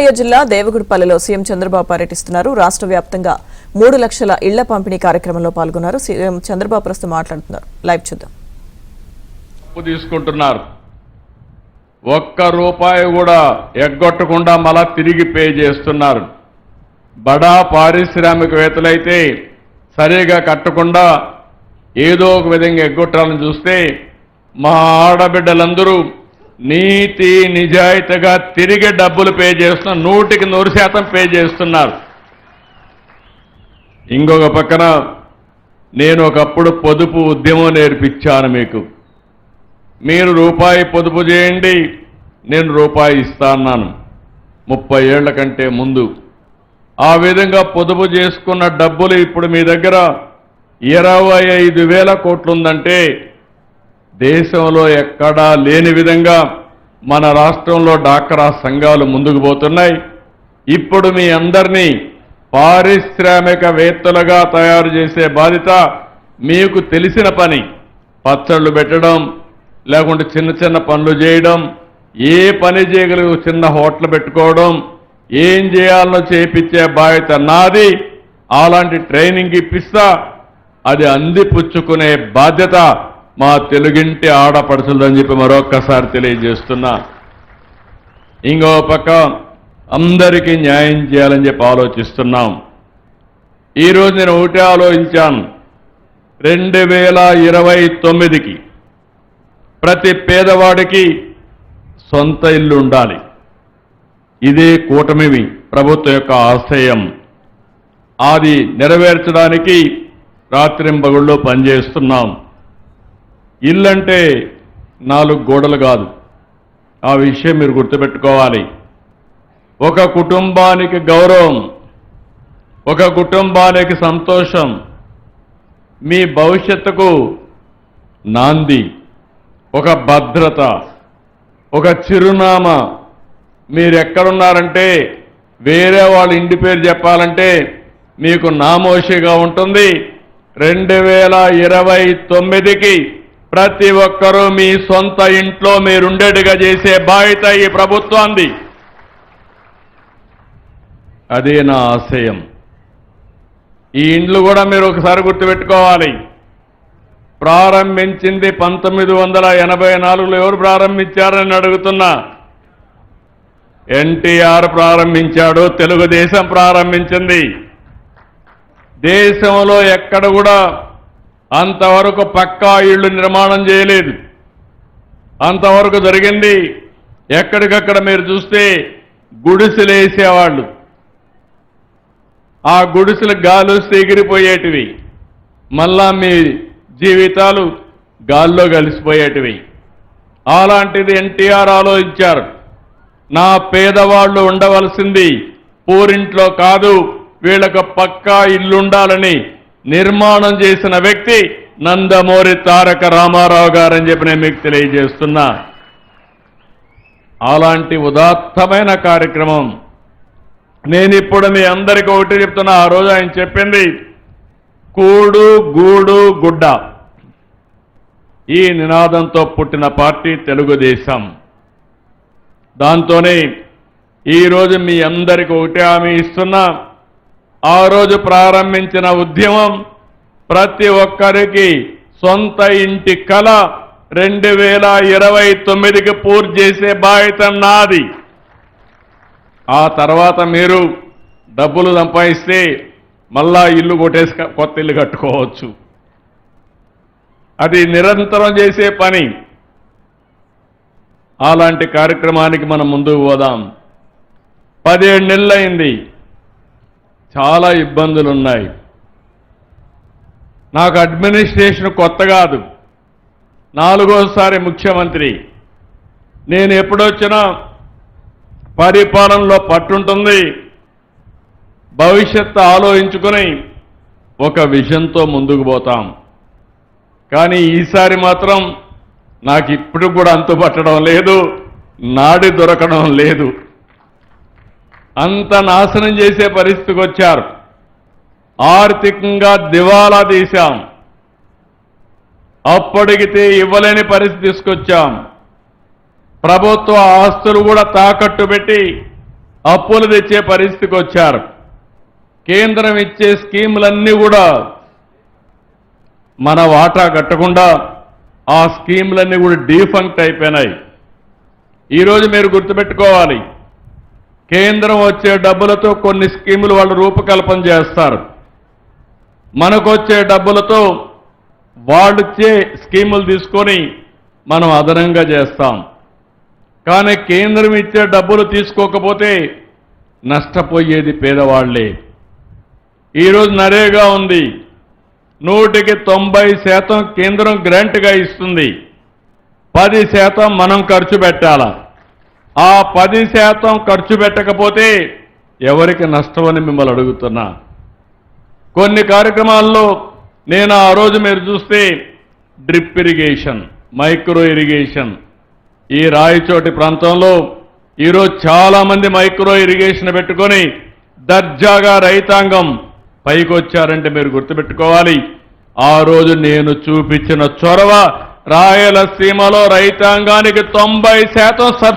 అన్నమయ్య జిల్లా దేవగుడిపల్లిలో సీఎం చంద్రబాబు పర్యటిస్తున్నారు. రాష్ట్ర వ్యాప్తంగా 3 లక్షల ఇళ్ల పంపిణీ కార్యక్రమంలో పాల్గొన్నారు. సీఎం చంద్రబాబు ప్రస్తుతం మాట్లాడుతున్నారు. లైవ్ చూద్దాం. తీసుకుంటున్నారు, ఒక్క రూపాయి కూడా ఎగ్గొట్టకుండా మళ్ళా తిరిగి పే చేస్తున్నారు. బడా పారిశ్రామికవేత్తలైతే సరిగా కట్టకుండా ఏదో ఒక విధంగా ఎగ్గొట్టాలని చూస్తే మా ఆడబిడ్డలందరూ నీతి నిజాయితీగా తిరిగి డబ్బులు పే చేస్తున్నారు. 100% పే చేస్తున్నారు. ఇంకొక పక్కన నేను ఒకప్పుడు పొదుపు ఉద్యమం నేర్పించాను మీకు. మీరు రూపాయి పొదుపు చేయండి, నేను రూపాయి ఇస్తాన్నాను 30 ఏళ్ల కంటే ముందు. ఆ విధంగా పొదుపు చేసుకున్న డబ్బులు ఇప్పుడు మీ దగ్గర 25,000 కోట్లు ఉందంటే దేశంలో ఎక్కడా లేని విధంగా మన రాష్ట్రంలో డాక్రా సంఘాలు ముందుకు పోతున్నాయి. ఇప్పుడు మీ అందరినీ పారిశ్రామికవేత్తలుగా తయారు చేసే బాధ్యత మీకు తెలిసిన పని. పచ్చళ్ళు పెట్టడం, లేకుంటే చిన్న చిన్న పనులు చేయడం, ఏ పని చేయగలిగి చిన్న హోటల్ పెట్టుకోవడం, ఏం చేయాలనో చేయించే బాధ్యత నాది. అలాంటి ట్రైనింగ్ ఇప్పిస్తా, అది అందిపుచ్చుకునే బాధ్యత మా తెలుగింటి ఆడపడుచులని చెప్పి మరొక్కసారి తెలియజేస్తున్నా. ఇంకో పక్క అందరికీ న్యాయం చేయాలని చెప్పి ఆలోచిస్తున్నాం. ఈరోజు నేను ఒకటే ఆలోచించాను, 2029కి ప్రతి పేదవాడికి సొంత ఇల్లు ఉండాలి. ఇదే కూటమి ప్రభుత్వం యొక్క ఆశయం. అది నెరవేర్చడానికి రాత్రింబగుళ్ళు పనిచేస్తున్నాం. ఇల్లంటే 4 గోడలు కాదు, ఆ విషయం మీరు గుర్తుపెట్టుకోవాలి. ఒక కుటుంబానికి గౌరవం, ఒక కుటుంబానికి సంతోషం, మీ భవిష్యత్తుకు నాంది, ఒక భద్రత, ఒక చిరునామా. మీరు ఎక్కడున్నారంటే వేరే వాళ్ళ ఇంటి పేరు చెప్పాలంటే మీకు నామోషిగా ఉంటుంది. 2029కి ప్రతి ఒక్కరూ మీ సొంత ఇంట్లో మీరుండేట్టుగా చేసే బాధ్యత ఈ ప్రభుత్వాన్ని. అదే నా ఆశయం. ఈ ఇండ్లు కూడా మీరు ఒకసారి గుర్తుపెట్టుకోవాలి. ప్రారంభించింది 1984లో ఎవరు ప్రారంభించారని అడుగుతున్నా. ఎన్టీఆర్ ప్రారంభించాడు, తెలుగుదేశం ప్రారంభించింది. దేశంలో ఎక్కడ కూడా అంతవరకు పక్కా ఇళ్లు నిర్మాణం చేయలేదు. అంతవరకు జరిగింది ఎక్కడికక్కడ మీరు చూస్తే గుడిసెలేసేవాళ్ళు. ఆ గుడిసెలు గాలి వస్తే ఎగిరిపోయేటివి, మళ్ళా మీ జీవితాలు గాల్లో కలిసిపోయేటివి. అలాంటిది ఎన్టీఆర్ ఆలోచించారు. నా పేదవాళ్ళు ఉండవలసింది పూరింట్లో కాదు, వీళ్ళకు పక్కా ఇల్లుండాలని నిర్మాణం చేసిన వ్యక్తి నందమూరి తారక రామారావు గారని చెప్పి నేను మీకు తెలియజేస్తున్నా. అలాంటి ఉదాత్తమైన కార్యక్రమం నేను ఇప్పుడు మీ అందరికీ ఒకటి చెప్తున్నా. ఆ రోజు ఆయన చెప్పింది కూడు గూడు గుడ్డ, ఈ నినాదంతో పుట్టిన పార్టీ తెలుగుదేశం. దాంతోనే ఈరోజు మీ అందరికీ ఒకటి హామీ ఇస్తున్నా. ఆ రోజు ప్రారంభించిన ఉద్యమం ప్రతి ఒక్కరికి సొంత ఇంటి కల 2029కి పూర్తి చేసే బాధ్యత నాది. ఆ తర్వాత మీరు డబ్బులు సంపాదిస్తే మళ్ళా ఇల్లు కొట్టేసి కొత్త ఇల్లు కట్టుకోవచ్చు. అది నిరంతరం చేసే పని. అలాంటి కార్యక్రమానికి మనం ముందుకు పోదాం. 17 నెలలైంది, చాలా ఇబ్బందులు ఉన్నాయి. నాకు అడ్మినిస్ట్రేషన్ కొత్త కాదు, 4వసారి ముఖ్యమంత్రి. నేను ఎప్పుడొచ్చినా పరిపాలనలో పట్టుంటుంది. భవిష్యత్తు ఆలోచించుకుని ఒక విజన్తో ముందుకు పోతాం. కానీ ఈసారి మాత్రం నాకు ఇప్పుడు కూడా అంతుపట్టడం లేదు, నాడి దొరకడం లేదు. అంత నాశనం చేసే పరిస్థితికి వచ్చారు. ఆర్థికంగా దివాలా తీశాం, అప్పటికితే ఇవ్వలేని పరిస్థితి తీసుకొచ్చాం. ప్రభుత్వ ఆస్తులు కూడా తాకట్టు పెట్టి అప్పులు తెచ్చే పరిస్థితికి వచ్చారు. కేంద్రం ఇచ్చే స్కీములన్నీ కూడా మన వాటా కట్టకుండా ఆ స్కీములన్నీ కూడా డీఫంక్ట్ అయిపోయినాయి. ఈరోజు మీరు గుర్తుపెట్టుకోవాలి, కేంద్రం వచ్చే డబ్బులతో కొన్ని స్కీములు వాళ్ళు రూపకల్పన చేస్తారు. మనకు వచ్చే డబ్బులతో వాళ్ళు ఇచ్చే స్కీములు తీసుకొని మనం అదనంగా చేస్తాం. కానీ కేంద్రం ఇచ్చే డబ్బులు తీసుకోకపోతే నష్టపోయేది పేదవాళ్లే. ఈరోజు నరేగా ఉంది, 100% కేంద్రం గ్రాంట్గా ఇస్తుంది, 10% మనం ఖర్చు పెట్టాలా. ఆ 10% ఖర్చు పెట్టకపోతే ఎవరికి నష్టమని మిమ్మల్ని అడుగుతున్నా. కొన్ని కార్యక్రమాల్లో నేను ఆ రోజు మీరు చూస్తే డ్రిప్ ఇరిగేషన్, మైక్రో ఇరిగేషన్, ఈ రాయచోటి ప్రాంతంలో ఈరోజు చాలా మంది మైక్రో ఇరిగేషన్ పెట్టుకొని దర్జాగా రైతాంగం పైకొచ్చారంటే మీరు గుర్తుపెట్టుకోవాలి. ఆ రోజు నేను చూపించిన చొరవ రాయలసీమలో రైతాంగానికి 90%